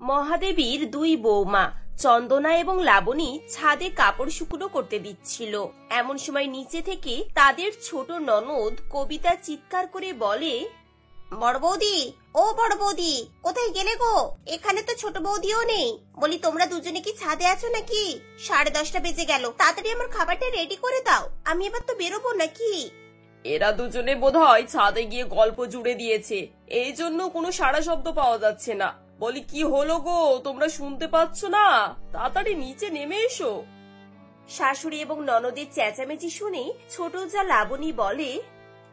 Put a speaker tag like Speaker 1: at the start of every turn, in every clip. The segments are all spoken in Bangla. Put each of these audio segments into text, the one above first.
Speaker 1: মহাদেবীর দুই বৌমা চন্দনা এবং লাবণী ছাদে কাপড় শুকনো করতে দিচ্ছিল। এমন সময় নিচে থেকে তাদের ছোট ননদ কবিতা চিৎকার করে বলে,
Speaker 2: বড় বৌদি, ও বড় বৌদি, কোথায় গেলে গো? এখানে তো ছোট বৌদিও নেই। বলি তোমরা দুজনে কি ছাদে আছো নাকি? 10:30 বেজে গেল, তাড়াতাড়ি আমার খাবারটা রেডি করে দাও, আমি এবার তো বেরোবো নাকি।
Speaker 1: এরা দুজনে বোধহয় ছাদে গিয়ে গল্প জুড়ে দিয়েছে, এই জন্য কোনো সাড়া শব্দ পাওয়া যাচ্ছে না। বলি কি হলো গো, তোমরা শুনতে পাচ্ছ না? তাড়াতাড়ি নিচে নেমে এসো। শাশুড়ি এবং ননদের চেঁচামেচি শুনে ছোট যা লাবণী বলে,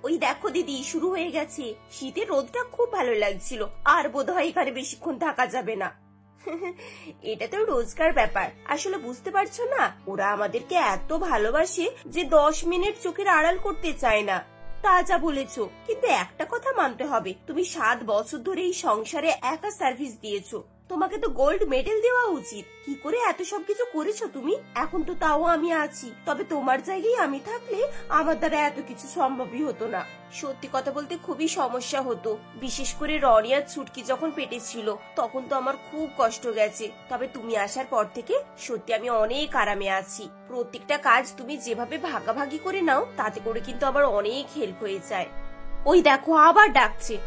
Speaker 1: ওই দেখো দিদি, শুরু হয়ে গেছে। শীতের রোদটা খুব ভালো লাগছিল, আর বোধহয় এখানে বেশিক্ষণ থাকা যাবে না। এটা তো রোজকার ব্যাপার, আসলে বুঝতে পারছো না, ওরা আমাদেরকে এত ভালোবাসে যে 10 মিনিট চোখের আড়াল করতে চায় না। তা যা বলেছো, কিন্তু একটা কথা মানতে হবে, তুমি 7 বছর ধরে এই সংসারে একা সার্ভিস দিয়েছো, তোমাকে তো গোল্ড মেডেল দেওয়া উচিত। কি করে এত সবকিছু করেছো তুমি? এখন তো তাও আমি আছি, তবে তোমার জায়গায় আমি থাকলে আমার দ্বারা এত কিছু সম্ভবই হতো না। সত্যি কথা বলতে খুবই সমস্যা হতো, বিশেষ করে রনিয়ার ছুটকি যখন পেটে ছিল তখন তো আমার খুব কষ্ট গেছে। তবে তুমি আসার পর থেকে সত্যি আমি অনেক আরামে আছি। প্রত্যেকটা কাজ তুমি যেভাবে ভাগাভাগি করে নাও, তাতে করে কিন্তু আমার অনেক হেল্প হয়ে যায়। ওই দেখো আবার ডাকছে।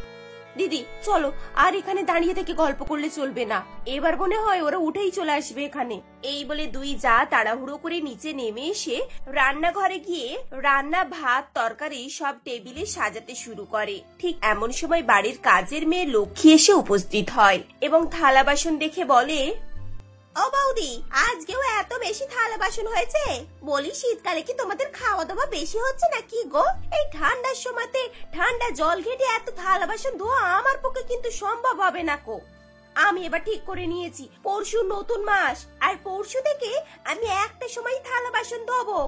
Speaker 1: দিদি চলো, আর এখানে দাঁড়িয়ে থেকে গল্প করলে চলবে না, এবার মনে হয় ওরা উঠেই চলে আসবে এখানে। এই বলে দুই যা তাড়াহুড়ো করে নিচে নেমে এসে রান্নাঘরে গিয়ে রান্না, ভাত, তরকারি সব টেবিলে সাজাতে শুরু করে। ঠিক এমন সময় বাড়ির কাজের মেয়ে লক্ষ্মী এসে উপস্থিত হয় এবং থালা বাসন দেখে বলে,
Speaker 2: ও বৌদি, আজকেও এত বেশি থালা বাসন হয়েছে? বলি শীতকালে কি তোমাদের খাওয়া দাওয়া বেশি হচ্ছে নাকি গো? এই ঠান্ডার সময়তে ঠান্ডা জল ঘেটে এত থালা বাসন ধোয়া আমার পক্ষে কিন্তু সম্ভব হবে না কো। আমি এবার ঠিক করে নিয়েছি, পরশু নতুন মাস, আর পরশু থেকে আমি একটা সময় থালা বাসন ধোবো।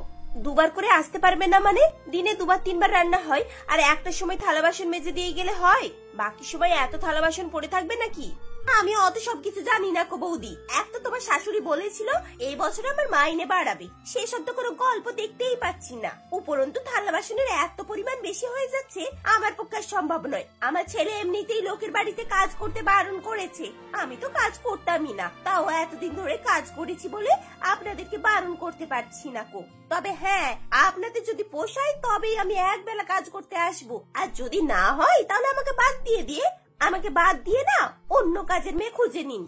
Speaker 2: দুবার করে আসতে পারবে না মানে? দিনে 2-3 বার রান্না হয়, আর একটা সময় থালা বাসন মেজে দিয়ে গেলে হয়? বাকি সময় এত থালা বাসন পড়ে থাকবে নাকি? আমি অত সবকিছু জানি না কো বৌদি। একটা তোমার শাশুড়ি বলেছিল এই বছর আমার মাইনে বাড়াবে, সেসব তো কোনো গল্প দেখতেই পাচ্ছি না। উপরন্তু থালা বাসনের এত পরিমাণ বেশি হয়ে যাচ্ছে, আমার পক্ষে সম্ভব নয়। আমার ছেলে এমনিতেই লোকের বাড়িতে কাজ করতে বারণ করেছে, আমি তো কাজ করতামই না, তাও এতদিন ধরে কাজ করেছি বলে আপনাদেরকে বারণ করতে পারছি না কো। তবে হ্যাঁ, আপনাদের যদি পোষায় তবেই আমি একবেলা কাজ করতে আসবো, আর যদি না হয় তাহলে আমাকে বাদ দিয়ে না অন্য কাজের মেয়ে খুঁজে নিন।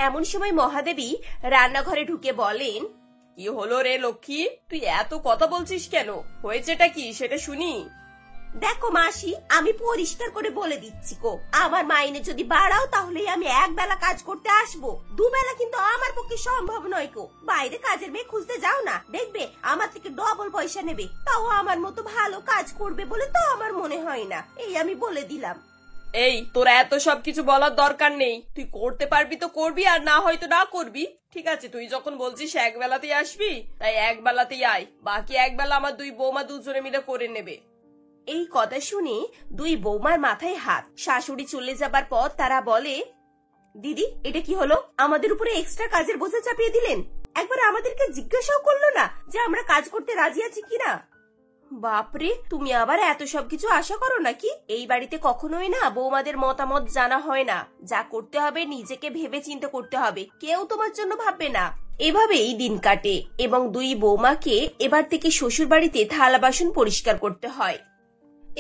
Speaker 1: এমন সময় মহাদেবী রান্নাঘরে ঢুকে বলেন, কি হলো রে লক্ষ্মী, তুই এত কথা বলছিস কেন? হয়েছেটা কি সেটা শুনি।
Speaker 2: দেখো মাসি, আমি পরিষ্কার করে বলে দিচ্ছি গো, আমার মাইনে যদি বাড়াও তাহলে আমি একবেলা কাজ করতে আসবো, দুবেলা কিন্তু আমার পক্ষে সম্ভব নয় গো। বাইরে কাজের মেয়ে খুঁজতে যাও না, দেখবে আমার থেকে ডবল পয়সা নেবে, তাও আমার মতো ভালো কাজ করবে বলে তো আমার মনে হয় না। এই আমি বলে দিলাম।
Speaker 1: এই, তোরা এত সবকিছু বলার দরকার নেই, তুই করতে পারবি তো করবি, আর না হয়তো না করবি। ঠিক আছে, তুই যখন বলছিস একবেলাতেই আসবি, তাই একবেলাতেই আয়, বাকি একবেলা আমার দুই বৌমা দুজনে মিলে করে নেবে। এই কথা শুনে দুই বৌমার মাথায় হাত। শাশুড়ি চলে যাবার পর তারা বলে, দিদি এটা কি হলো? আমাদের উপরে এক্সট্রা কাজের বোঝা চাপিয়ে দিলেন, একবার আমাদেরকে জিজ্ঞাসাও করলো না যে আমরা কাজ করতে রাজি আছি কিনা। বাপরে, তুমি আবার এত সবকিছু আশা করো নাকি? এই বাড়িতে কখনোই না বৌমাদের মতামত জানা হয় না, যা করতে হবে নিজেকে ভেবে চিন্তে করতে হবে, কেউ তোমার জন্য ভাববে না। এভাবেই দিন কাটে এবং দুই বৌমাকে এবার থেকে শ্বশুর বাড়িতে থালা বাসন পরিষ্কার করতে হয়।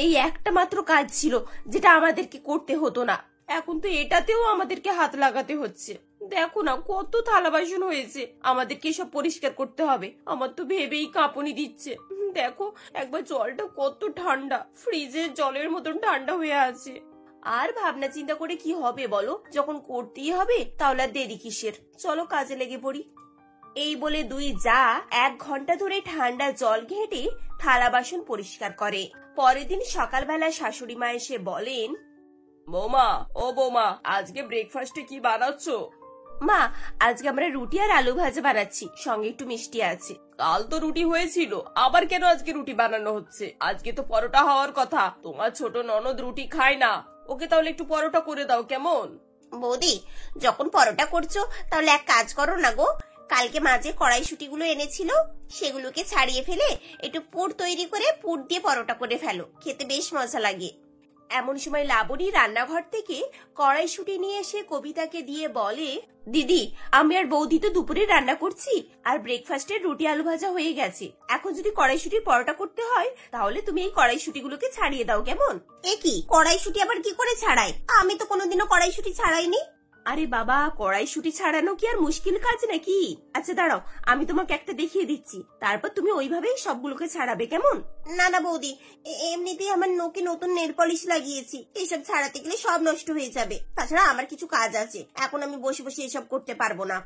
Speaker 1: এই একটা মাত্র কাজ ছিল যেটা আমাদেরকে করতে হতো না, এখন তো এটাতেও আমাদেরকে হাত লাগাতে হচ্ছে। দেখো না কত থালা বাসন হয়েছে, আমাদেরকে সব পরিষ্কার করতে হবে। আমার তো ভেবেই কাঁপুনি দিচ্ছে। দেখো একবার জলটা কত ঠান্ডা, ফ্রিজের জলের মতন ঠান্ডা হয়ে আছে। আর ভাবনা চিন্তা করে কি হবে বলো, যখন করতেই হবে তাহলে আর দেরি কিসের, চলো কাজে লেগে পড়ি। এই বলে দুই যা 1 ঘন্টা ধরে ঠান্ডা জল ঘেঁটে থালা বাসন পরিষ্কার করে। পরের দিন সকালবেলা শাশুড়ি মা এসে বলেন, বৌমা, ও বৌমা, আজকে ব্রেকফাস্টে কি বানাচ্ছ? মা, আজকে আমরা রুটি আর আলু ভাজা বানাচ্ছি, সঙ্গে একটু মিষ্টি আছে। কাল তো রুটি হয়েছিল, আবার কেন আজকে রুটি বানানো হচ্ছে? আজকে তো পরোটা হওয়ার কথা, তোমার ছোট ননদ রুটি খায় না, ওকে তাহলে একটু পরোটা করে দাও কেমন?
Speaker 2: বৌদি, যখন পরোটা করছো তাহলে এক কাজ করো না গো, কালকে মাঝে কড়াইশুটিগুলো এনেছিল সেগুলোকে ছাড়িয়ে ফেলে একটু পুর তৈরি করে পুর দিয়ে পরোটা করে ফেলো, খেতে বেশ মজা লাগে। এমন সময় লাবণী রান্নাঘর থেকে কড়াইশুঁটি নিয়ে এসে কবিতাকে দিয়ে বলে, দিদি আমি আর বৌদি তো দুপুরে রান্না করছি, আর ব্রেকফাস্টের রুটি আলু ভাজা হয়ে গেছে। এখন যদি কড়াইশুঁটির পরোটা করতে হয় তাহলে তুমি এই কড়াইশুঁটিগুলোকে ছাড়িয়ে দাও, কেমন? এ কি, কড়াইশুঁটি আবার কি করে ছাড়ায়? আমি তো কোনোদিনও কড়াইশুঁটি ছাড়াইনি। আরে বাবা, কড়াইশুঁটি ছাড়ানো কি আর মুশকিল কাজ নাকি? আচ্ছা দাঁড়াও, আমি তোমাকে একটা দেখিয়ে দিচ্ছি, তারপর তুমি ওইভাবেই সবগুলোকে ছাড়াবে, কেমন? না না বৌদি, এমনিতেই আমার নোকে নতুন নেল পলিশ লাগিয়েছি, এসব ছাড়াতে গেলে সব নষ্ট হয়ে যাবে। তাছাড়া আমার কিছু কাজ আছে, এখন আমি বসে বসে এসব করতে পারবো না।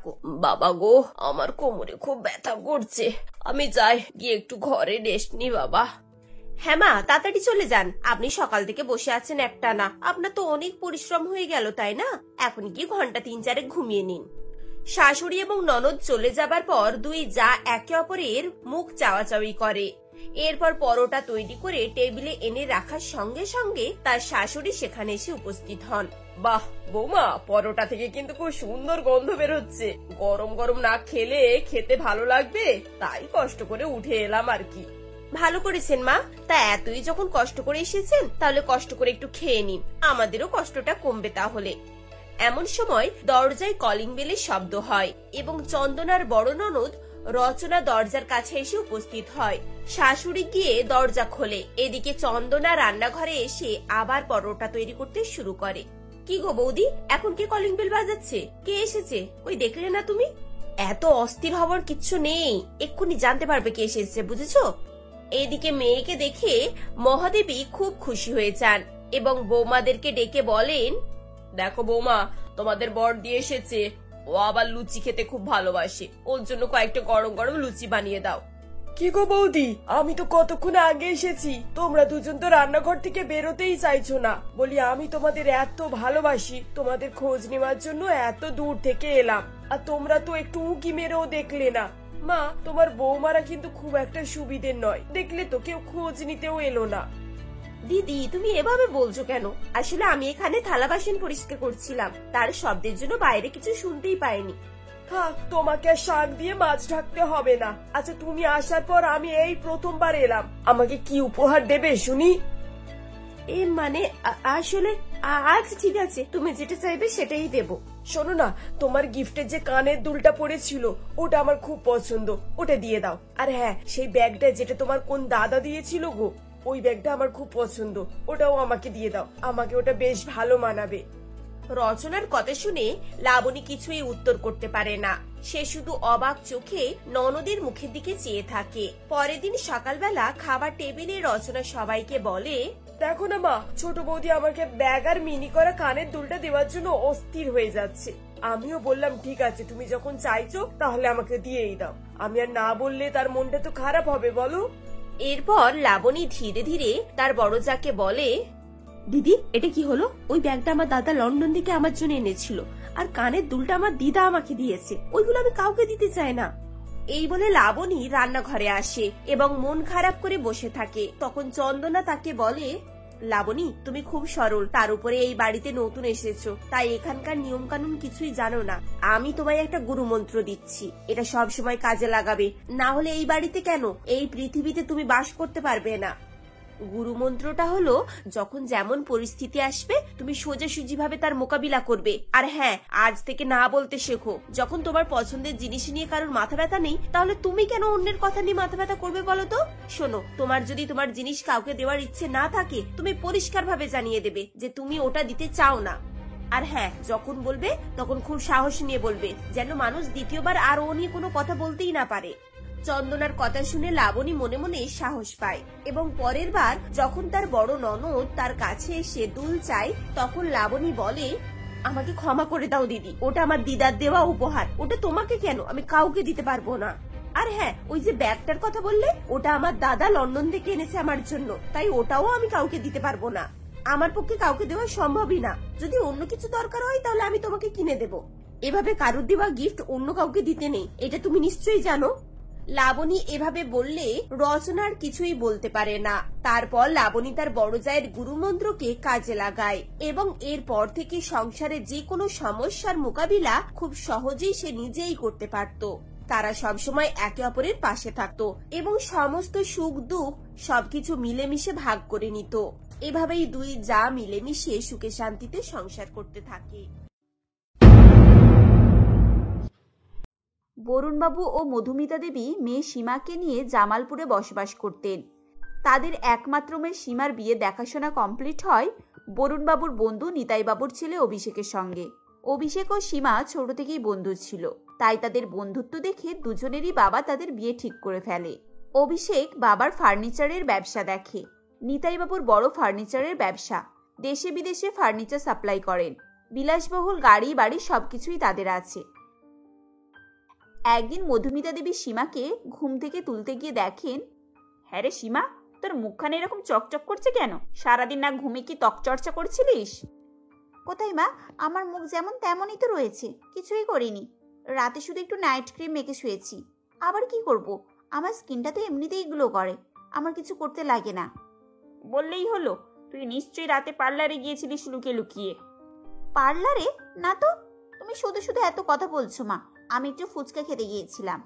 Speaker 1: বাবা গো, আমার কোমরে খুব ব্যথা করছে, আমি যাই গিয়ে একটু ঘরে রেস্ট নি বাবা।
Speaker 2: হ্যাঁ মা, তাড়াতাড়ি চলে যান, আপনি সকাল থেকে বসে আছেন একটানা, আপনার তো অনেক পরিশ্রম হয়ে গেল তাই না? এখন গিয়ে ঘন্টা 3-4 ঘুমিয়ে নিন। শাশুড়ি এবং ননদ চলে যাবার পর দুই যা একে অপরের মুখ চাওয়াচাওয়ি করে। এরপর পরোটা তৈরি করে টেবিলে এনে রাখার সঙ্গে সঙ্গে তার শাশুড়ি সেখানে এসে উপস্থিত হন।
Speaker 1: বাহ বৌমা, পরোটা থেকে কিন্তু খুব সুন্দর গন্ধ বের হচ্ছে। গরম গরম না খেলে খেতে ভালো লাগবে, তাই কষ্ট করে উঠে এলাম আর কি।
Speaker 2: ভালো করেছেন মা, তা এতই যখন কষ্ট করে এসেছেন তাহলে কষ্ট করে একটু খেয়ে নিন, আমাদেরও কষ্টটা কমবে তাহলে। এমন সময় দরজায় কলিং বেলের শব্দ হয় এবং চন্দনার বড় ননদ রচনা দরজার কাছে এসে উপস্থিত হয়। শাশুড়ি গিয়ে দরজা খোলে, এদিকে চন্দনা রান্নাঘরে এসে আবার পরোটা তৈরি করতে শুরু করে। কি গো বৌদি, এখন কে কলিং বেল বাজাচ্ছে? কে এসেছে? ওই দেখলে না তুমি? এত অস্থির হবার কিচ্ছু নেই, এক্ষুনি জানতে পারবে কে এসেছে, বুঝেছো? এদিকে মেয়েকে দেখে মহাদেবী খুব খুশি হয়ে যান এবং বৌমাদেরকে ডেকে বলেন,
Speaker 1: দেখো বৌমা, তোমাদের বর দিয়ে এসেছে, ও আবার লুচি খেতে খুব ভালোবাসে, ওর জন্য কয়েকটা গরম গরম লুচি বানিয়ে দাও। কি গো বৌদি, আমি তো কতক্ষণ আগে এসেছি, তোমরা দুজন তো রান্নাঘর থেকে বেরোতেই চাইছো না। বলি আমি তোমাদের এত ভালোবাসি, তোমাদের খোঁজ নেওয়ার জন্য এত দূর থেকে এলাম, আর তোমরা তো একটু উঁকি মেরেও দেখলে না। মা, তোমার বৌমারা কিন্তু খুব একটা সুবিধের নয়, দেখলে তো কেউ খোঁজ নিতেও এলো না।
Speaker 2: দিদি তুমি এভাবে বলছো কেন? আসলে আমি এখানে থালা বাসন পরিষ্কার করছিলাম, তার শব্দের জন্য বাইরে কিছু শুনতেই পাইনি।
Speaker 1: থাক, তোমাকে আর শাক দিয়ে মাছ ঢাকতে হবে না। আচ্ছা, তুমি আসার পর আমি এই প্রথমবার এলাম, আমাকে কি উপহার দেবে শুনি?
Speaker 2: মানে আসলে আচ্ছা ঠিক আছে, তুমি যেটা চাইবে সেটাই দেব।
Speaker 1: শোনো না, তোমার গিফটের যে কানের দুলটা পড়েছিল ওটা আমার খুব পছন্দ, ওটা দিয়ে দাও। আর হ্যাঁ, সেই ব্যাগটা যেটা তোমার কোন দাদা দিয়েছিল গো, ওই ব্যাগটা আমার খুব পছন্দ, ওটাও আমাকে দিয়ে দাও, আমাকে ওটা বেশ ভালো মানাবে।
Speaker 2: রচনার কথা শুনে লাবণী কিছুই উত্তর করতে পারে না, সে শুধু অবাক চোখে ননদের মুখের দিকে চেয়ে থাকে। পরের দিন সকালবেলা খাবার টেবিলে রচনা সবাইকে বলে,
Speaker 1: দেখো না মা, ছোট বৌদি আমাকে ব্যাগ আর মিনি করা কানের দুলটা দেওয়ার জন্য অস্থির হয়ে যাচ্ছে। আমিও বললাম ঠিক আছে, তুমি যখন চাইছো তাহলে আমাকে দিয়েই দাও, আমি আর না বললে তার মনটা তো খারাপ হবে বলো।
Speaker 2: এরপর লাবণী ধীরে ধীরে তার বড় যাকে বলে, দিদি এটা কি হলো? ওই ব্যাগটা আমার দাদা লন্ডন থেকে আমার জন্য এনেছিল, আর কানের দুলটা আমার দিদা আমাকে দিয়েছে, ওইগুলো আমি কাউকে দিতে চাই না। এই বলে লাবণী রান্নাঘরে আসে এবং মন খারাপ করে বসে থাকে। তখন চন্দনা তাকে বলে, লাবণী তুমি খুব সরল, তার উপরে এই বাড়িতে নতুন এসেছো, তাই এখানকার নিয়ম কানুন কিছুই জানো না। আমি তোমায় একটা গুরু মন্ত্র দিচ্ছি, এটা সব সময় কাজে লাগাবে, না হলে এই বাড়িতে কেন এই পৃথিবীতে তুমি বাস করতে পারবে না। গুরু মন্ত্রটা হলো, যখন যেমন পরিস্থিতি আসবে তুমি সোজাসুজি ভাবে তার মোকাবিলা করবে। আর হ্যাঁ, আজ থেকে না বলতে শেখো। যখন তোমার পছন্দের জিনিস নিয়ে কারোর মাথা ব্যথা নেই, তাহলে তুমি কেন অন্যের কথা নিয়ে মাথা ব্যথা করবে বলো তো? শোনো, তোমার যদি তোমার জিনিস কাউকে দেওয়ার ইচ্ছে না থাকে, তুমি পরিষ্কার ভাবে জানিয়ে দেবে যে তুমি ওটা দিতে চাও না। আর হ্যাঁ, যখন বলবে তখন খুব সাহস নিয়ে বলবে, যেন মানুষ দ্বিতীয়বার আর ও নিয়ে কোনো কথা বলতেই না পারে। চন্দনার কথা শুনে লাবণী মনে মনে সাহস পায় এবং পরের বার যখন তার বড় ননদ তার কাছে এসে দুল চায়, তখন লাবণী বলে, আমাকে ক্ষমা করে দাও দিদি, ওটা আমার দিদার দেওয়া উপহার, ওটা তোমাকে কেন, আমি কাউকে দিতে পারবো না। আর হ্যাঁ, ওই যে ব্যাগটার কথা বললে, ওটা আমার দাদা লন্ডন থেকে এনেছে আমার জন্য, তাই ওটাও আমি কাউকে দিতে পারবো না। আমার পক্ষে কাউকে দেওয়া সম্ভবই না। যদি অন্য কিছু দরকার হয় তাহলে আমি তোমাকে কিনে দেব, এভাবে কারুর দেওয়া গিফট অন্য কাউকে দিতে নেই, এটা তুমি নিশ্চয়ই জানো। লাবণী এভাবে বললে রচনার কিছুই বলতে পারে না। তারপর লাবণী তার বড় জায়ের গুরুমন্ত্রকে কাজে লাগায় এবং এরপর থেকে সংসারে যে কোনো সমস্যার মোকাবিলা খুব সহজেই সে নিজেই করতে পারত। তারা সবসময় একে অপরের পাশে থাকতো এবং সমস্ত সুখ দুঃখ সবকিছু মিলেমিশে ভাগ করে নিত। এভাবেই দুই যা মিলেমিশে সুখে শান্তিতে সংসার করতে থাকে।
Speaker 3: বরুণবাবু ও মধুমিতা দেবী মেয়ে সীমাকে নিয়ে জামালপুরে বসবাস করতেন। তাদের একমাত্র মেয়ে সীমার বিয়ে দেখাশোনা কমপ্লিট হয় বরুণবাবুর বন্ধু নিতাইবাবুর ছেলে অভিষেকের সঙ্গে। অভিষেক ও সীমা ছোট থেকেই বন্ধু ছিল, তাই তাদের বন্ধুত্ব দেখে দুজনেরই বাবা তাদের বিয়ে ঠিক করে ফেলে। অভিষেক বাবার ফার্নিচারের ব্যবসা দেখে, নিতাইবাবুর বড় ফার্নিচারের ব্যবসা, দেশে বিদেশে ফার্নিচার সাপ্লাই করেন, বিলাসবহুল গাড়ি বাড়ি সবকিছুই তাদের আছে। একদিন মধুমিতা দেবী সীমাকে ঘুম থেকে তুলতে গিয়ে দেখেন, হ্যাঁ রে সীমা, তোর মুখখানে এরকম চকচক করছে কেন? সারাদিন না ঘুমে কি ত্বক চর্চা করছিলিস? কোথায় মা, আমার মুখ যেমন তেমনই তো রয়েছে, কিছুই করিনি। রাতে শুধু একটু নাইট ক্রিম মেখে শুয়েছি। আবার কি করব, আমার স্কিনটা তো এমনিতেই গ্লো করে, আমার কিছু করতে লাগে না। বললেই হলো, তুই নিশ্চয়ই রাতে পার্লারে গিয়েছিলিস লুকিয়ে লুকিয়ে। পার্লারে? না তো, তুমি শুধু শুধু এত কথা বলছো মা, আমি একটু ফুচকা খেতে গিয়েছিলাম।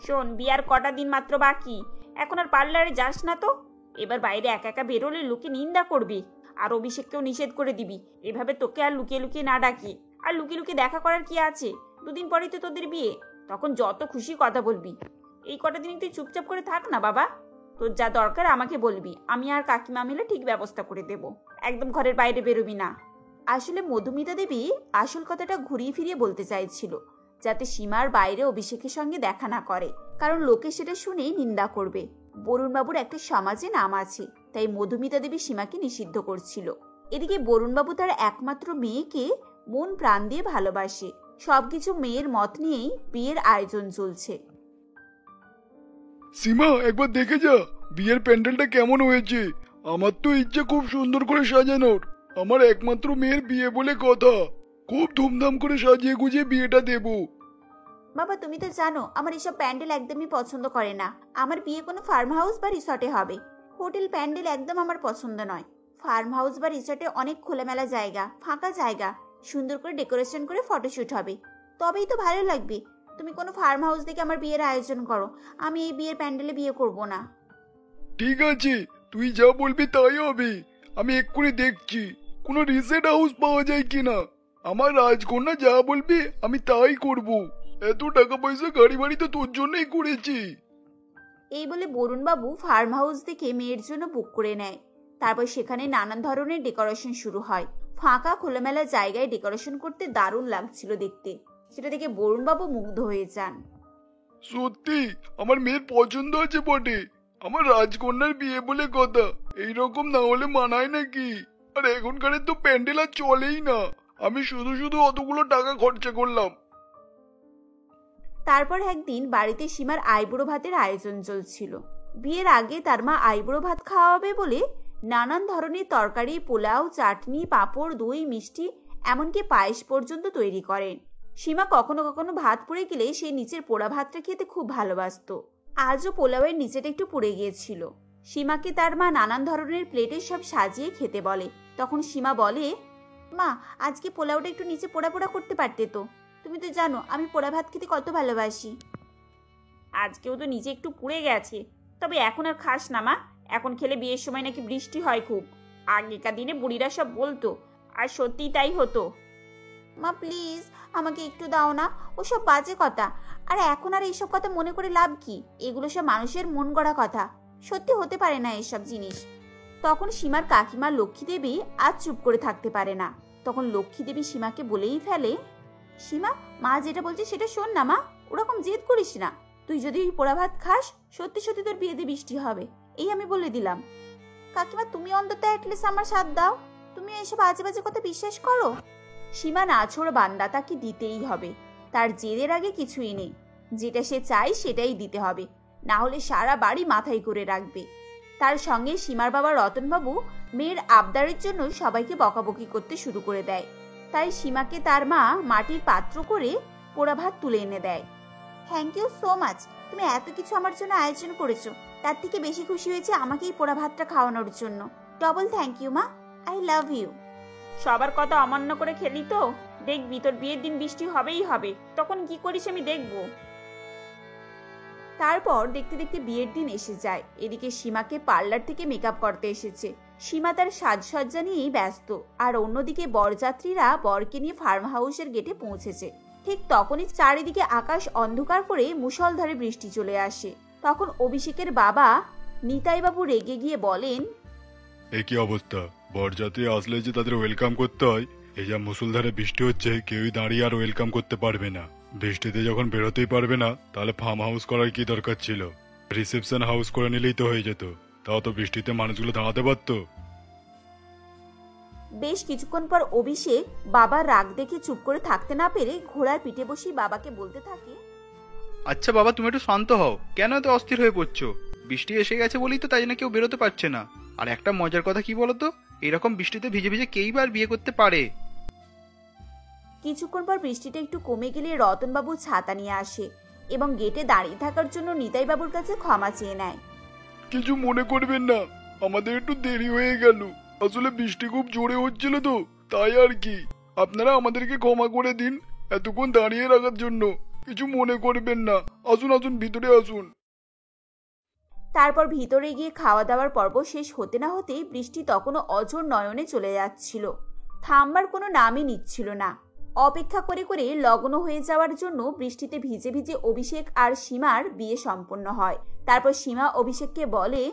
Speaker 3: শোন, বিয়ার কটা দিন মাত্র বাকি, এখন আর পার্লারে যাস না তো। এবার বাইরে একা একা বেরোলে লোকে নিন্দা করবি, আর অভিষেককেও নিষেধ করে দিবি এভাবে তোকে আর লুকিয়ে লুকিয়ে না ডাকি। আর লুকিয়ে লুকিয়ে দেখা করার কি আছে, দুদিন পরেই তো তোদের বিয়ে, তখন যত খুশি কথা বলবি। এই কটা দিন তুই চুপচাপ করে থাক না বাবা, তোর যা দরকার আমাকে বলবি, আমি আর কাকিমা মিলে ঠিক ব্যবস্থা করে দেব। একদম ঘরের বাইরে বেরোবি না। আসলে মধুমিতা দেবী আসল কথাটা ঘুরিয়ে ফিরিয়ে বলতে চাইছিল, যাতে সীমার বাইরে অভিষেকের সঙ্গে দেখা না করে, কারণ লোকে সেটা শুনেই নিন্দা করবে। বরুণবাবুর একটা সমাজে নাম আছে, তাই মধুমিতা দেবী সীমাকে নিষিদ্ধ করছিল। এদিকে বরুণবাবু তার একমাত্র মেয়েকে মন প্রাণ দিয়ে ভালোবাসে, সবকিছু মেয়ের মত নিয়েই বিয়ের আয়োজন চলছে।
Speaker 4: সীমা, একবার দেখে যা বিয়ের প্যান্ডেলটা কেমন হয়েছে। আমার তো ইচ্ছে খুব সুন্দর করে সাজানোর, আমার একমাত্র মেয়ের বিয়ে বলে কথা, খুব ধুমধাম করে সাজিয়ে গুজিয়ে বিয়েটা দেব।
Speaker 3: বাবা, তুমি তো জানো আমার এসব প্যান্ডেল একদমই পছন্দ করে না। আমার বিয়ে কোনো ফার্ম হাউস বা রিসর্টে হবে, হোটেল প্যান্ডেল একদম আমার পছন্দ নয়। ফার্ম হাউস বা রিসর্টে অনেক খোলামেলা জায়গা, ফাঁকা জায়গা, সুন্দর করে ডেকোরেশন করে ফটোশুট হবে, তবেই তো ভালো লাগবে। তুমি কোনো ফার্ম হাউস দেখে আমার বিয়ের আয়োজন করো, আমি এই বিয়ের প্যান্ডেলে বিয়ে করব না।
Speaker 4: ঠিক আছে, তুই যা বলবি তাই হবে। আমি এক্ষুনি দেখছি কোনো রিসেট হাউস পাওয়া যায় কিনা। আমার রাজকন্যা যা বলবে আমি তাই করব। এত টাকা পয়সা গাড়ি বাড়ি তো তোর জন্যই করেছি।
Speaker 3: এই বলে বরুণবাবু ফার্ম হাউস দেখে মেয়ের জন্য বুক করে নেয়। তারপর সেখানে নানান ধরনের ডেকোরেশন শুরু হয়। ফাঁকা খোলামেলা জায়গায় ডেকোরেশন করতে দারুণ লাগছিল দেখতে, সেটা দেখে বরুণবাবু মুগ্ধ হয়ে যান।
Speaker 4: সত্যি আমার মেয়ের পছন্দ আছে বটে, আমার রাজকন্যার বিয়ে বলে কথা, এইরকম না হলে মানায় নাকি? আর এখনকার তো প্যান্ডেল আর চলেই না, আমি শুধু শুধু অতগুলো টাকা খরচা করলাম।
Speaker 3: তারপর একদিন বাড়িতে সীমার আইবুড়ো ভাতের আয়োজন চলছিল। বিয়ের আগে তার মা আইবুড়ো ভাত খাওয়াবে বলে নানান ধরনের তরকারি, পোলাও, চাটনি, পাঁপড়, দই, মিষ্টি, এমনকি পায়েস পর্যন্ত তৈরি করেন। সীমা কখনো কখনো ভাত পুড়ে গেলে সেই নিচের পোড়া ভাতটা খেতে খুব ভালোবাসতো। আজও পোলাওয়ের নিচেটা একটু পুড়ে গিয়েছিল। সীমাকে তার মা নানান ধরনের প্লেটে সব সাজিয়ে খেতে বলে। তখন সীমা বলে, মা আজকে পোলাওটা একটু নিচে পোড়া পোড়া করতে পারতে তো, তুমি তো জানো আমি পোড়া ভাত খেতে কত ভালোবাসি। আজকেও তো নিচে একটু পুড়ে গেছে, তবে এখন আর খাস না মা, এখন খেলে বিয়ের সময় নাকি বৃষ্টি হয় খুব। আগেকার দিনে বুড়িরা সব বলতো, আর সত্যিই তাই হতো। মা প্লিজ আমাকে একটু দাও না, ওসব বাজে কথা। আর এখন আর এইসব কথা মনে করে লাভ কি, এগুলো সব মানুষের মন গড়া কথা, সত্যি হতে পারে না এসব জিনিস। তখন সীমার কাকিমা লক্ষ্মী দেবী আজ চুপ করে থাকতে পারে না। তখন লক্ষ্মী দেবী সীমাকে বলেই ফেলে, সীমা মা যেটা বলছে সেটা শোন না মা, ওরকম জেদ করিস না। তুই যদি ওই পোড়া ভাত খাস, সত্যি সত্যি তোর বিয়েতে বৃষ্টি হবে, এই আমি বলে দিলাম। কাকিমা তুমি অন্তত অ্যাটলিস্ট আমার সাথ দাও, তুমি এইসব আজে বাজে কথা বিশ্বাস করো? সীমা নাছোড় বান্দা, তাকে দিতেই হবে। তার জেদের আগে কিছুই নেই, যেটা সে চায় সেটাই দিতে হবে, না হলে সারা বাড়ি মাথায় করে রাখবে। তার সঙ্গে সীমার বাবা রতনবাবু মেয়ের আবদারের জন্য সবাইকে বকাবকি করতে শুরু করে দেয়। তাই সীমাকে তার মা মাটির পাত্র করে পোড়া ভাত তুলে এনে দেয়। থ্যাংক ইউ সো মাচ, তুমি এত কিছু আমার জন্য আয়োজন করেছো, তার থেকে বেশি খুশি হয়েছে আমাকে এই পোড়া ভাতটা খাওয়ানোর জন্য। ডবল থ্যাংক ইউ মা, আই লাভ ইউ। সবার কথা অমান্য করে খেলি তো, দেখবি তোর বিয়ের দিন বৃষ্টি হবেই হবে, তখন কি করিস আমি দেখবো। তারপর দেখতে দেখতে বিয়ের দিন এসে যায়। এদিকে সীমাকে পার্লার থেকে মেকআপ করতে এসেছে। সীমা তার সাজসজ্জা নিয়েই ব্যস্ত, আর অন্যদিকে বরযাত্রীরা বরকে নিয়ে ফার্ম হাউসের গেটে পৌঁছেছে। ঠিক তখনই চারিদিকে আকাশ অন্ধকার করে মুষলধারে বৃষ্টি চলে আসে। তখন অভিষেকের বাবা নিতাইবাবু রেগে গিয়ে বলেন,
Speaker 4: এ কি অবস্থা? বরযাত্রী আসলে যে তাদের ওয়েলকাম করতে হয়, এই যা মুষলধারে বৃষ্টি হচ্ছে, কেউই দাঁড়িয়ে আর ওয়েলকাম করতে পারবে না। বৃষ্টিতে যখন বেরোতেই পারবে না, তাহলে ফার্ম হাউস করার কি দরকার ছিল? রিসেপশন হাউস করে নিলেই তো হয়ে যেত। তাও তো বৃষ্টিতে মানুষগুলো দাঁড়াতে পারতো।
Speaker 3: বেশ কিছুক্ষণ পর অভিষেক বাবার রাগ দেখে চুপ করে থাকতে না পেরে ঘোড়ার পিঠে বসে বাবাকে বলতে থাকে,
Speaker 5: আচ্ছা বাবা, তুমি একটু শান্ত হও। কেন এত অস্থির হয়ে পড়ছো? বৃষ্টি এসে গেছে বলেই তো তাই জন্য কেউ বেরোতে পারছে না। আর একটা মজার কথা কি বলতো, এরকম বৃষ্টিতে ভিজে ভিজে কেই বার বিয়ে করতে পারে?
Speaker 3: কিছুক্ষণ পর বৃষ্টিটা একটু কমে গেলে রতনবাবু ছাতা নিয়ে আসে এবং গেটে দাঁড়িয়ে থাকার জন্য নিতাইবাবুর কাছে ক্ষমা চেয়ে নেয়।
Speaker 4: কিছু মনে করবেন না, আমাদের একটু দেরি হয়ে গেল। আসলে বৃষ্টি খুব জোরে হচ্ছিল তো, তাই আর কি। আপনারা আমাদেরকে ক্ষমা করে দিন এতক্ষণ দাঁড়িয়ে রাখার জন্য। কিছু মনে করবেন না। আসুন আসুন, ভিতরে আসুন।
Speaker 3: তারপর ভিতরে গিয়ে খাওয়া দাওয়ার পর্ব শেষ হতে না হতেই বৃষ্টি তখনও অঝোর নয়নে চলে যাচ্ছিল। থামবার কোনো নামই নিচ্ছিল না। অপেক্ষা করে করে লগ্ন হয়ে যাওয়ার জন্য বৃষ্টিতে ভিজে ভিজে অভিষেক আর সীমার বিয়ে সম্পন্ন হয়। তারপর সীমা অভিষেককে বলে,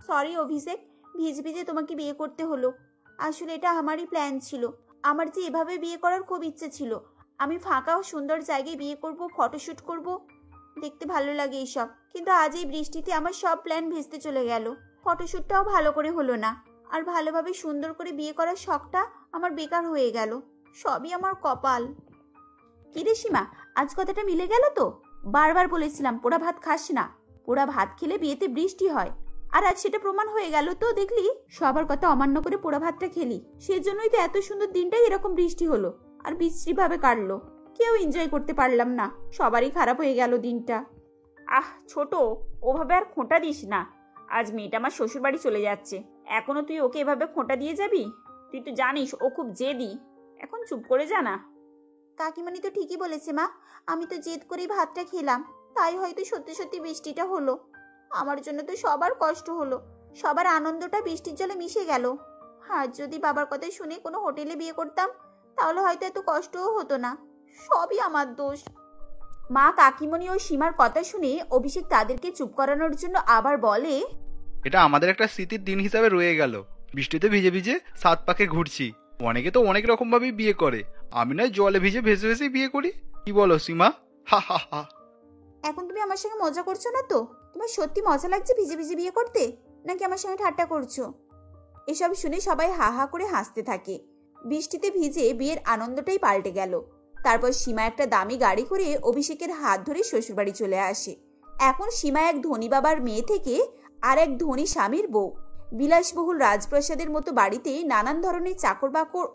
Speaker 3: সরি অভিষেক, ভিজে ভিজে তোমাকে বিয়ে করতে হলো। আসলে এটা আমারই প্ল্যান ছিল। আমার যে এভাবে বিয়ে করার খুব ইচ্ছে ছিল। আমি ফাঁকা ও সুন্দর জায়গায় বিয়ে করব, ফটোশুট করব, দেখতে ভালো লাগে এইসব। কিন্তু আজ এই বৃষ্টিতে আমার সব প্ল্যান ভেস্তে চলে গেল। ফটোশুটটাও ভালো করে হলো না, আর ভালোভাবে সুন্দর করে বিয়ে করার শখটা আমার বেকার হয়ে গেল। সবই আমার কপাল। কিরে সীমা, আজ কথাটা মিলে গেল তো? বারবার বলেছিলাম পোড়া ভাত খাস না, পোড়া ভাত খেলে বিয়েতে বৃষ্টি হয়। আর আজ সেটা প্রমাণ হয়ে গেল তো, দেখলি? সবার কথা অমান্য করে পোড়া ভাতটা খেলি, সেজন্যই তো এত সুন্দর দিনটাই এরকম বৃষ্টি হলো আর বিশ্রী ভাবে কাটলো। কেউ এনজয় করতে পারলাম না, সবারই খারাপ হয়ে গেল দিনটা। আহ ছোট, ওভাবে আর খোঁটা দিস না। আজ মেয়েটা আমার শ্বশুর বাড়ি চলে যাচ্ছে, এখনো তুই ওকে এভাবে খোঁটা দিয়ে যাবি? তুই তো জানিস ও খুব জেদি। এখন চুপ করে যা না। কাকিমানি তো ঠিকই বলেছে মা, আমি তো জেদ করেই ভাতটা খেলাম, তাই হয়তো সত্যি সত্যি বৃষ্টিটা হলো। আমার জন্য তো সবার কষ্ট হলো, সবার আনন্দটা বৃষ্টির জলে মিশে গেল। আর যদি বাবার কথা শুনে কোনো হোটেলে বিয়ে করতাম, তাহলে হয়তো এত কষ্টও হতো না। সবই আমার দোষ। মা কাকিমণি ও সীমার কথা শুনে অভিষেক তাদেরকে চুপ করানোর জন্য আবার বলে,
Speaker 5: এটা আমাদের একটা স্মৃতির দিন হিসাবে রয়ে গেল। বৃষ্টিতে ভিজে ভিজে সাত পাকে ঘুরছি। অনেকে তো অনেক রকম ভাবেই বিয়ে করে, আমি নয় জলে ভিজে ভেসে ভেসে বিয়ে করি। কি বলো সীমা? হা হা হা।
Speaker 3: এখন তুমি আমার সঙ্গে মজা করছো না তো? তোমার সত্যি মজা লাগছে ভিজে ভিজে বিয়ে করতে, নাকি আমার সঙ্গে ঠাট্টা করছো? এসব শুনে সবাই হা হা করে হাসতে থাকে। বৃষ্টিতে ভিজে বিয়ের আনন্দটাই পাল্টে গেল। তারপর সীমা একটা দামি গাড়ি করে অভিষেকের হাত ধরে শ্বশুরবাড়ি চলে আসে। এখন সীমা এক ধনী বাবার মেয়ে থেকে আর এক ধনী স্বামীর বউ। বিলাসবহুল রাজপ্রাসাদের মতো বাড়িতে নানান ধরনের চাকর বাকর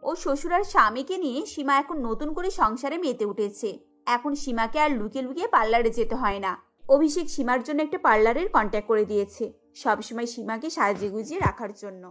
Speaker 3: ও শ্বশুর আর স্বামীকে নিয়ে সীমা এখন নতুন করে সংসারে মেতে উঠেছে। এখন সীমাকে আর লুকিয়ে লুকিয়ে পার্লারে যেতে হয় না। অভিষেক সীমার জন্য একটা পার্লারের কন্ট্যাক্ট করে দিয়েছে, সবসময় সীমাকে সাজিয়ে গুজিয়ে রাখার জন্য।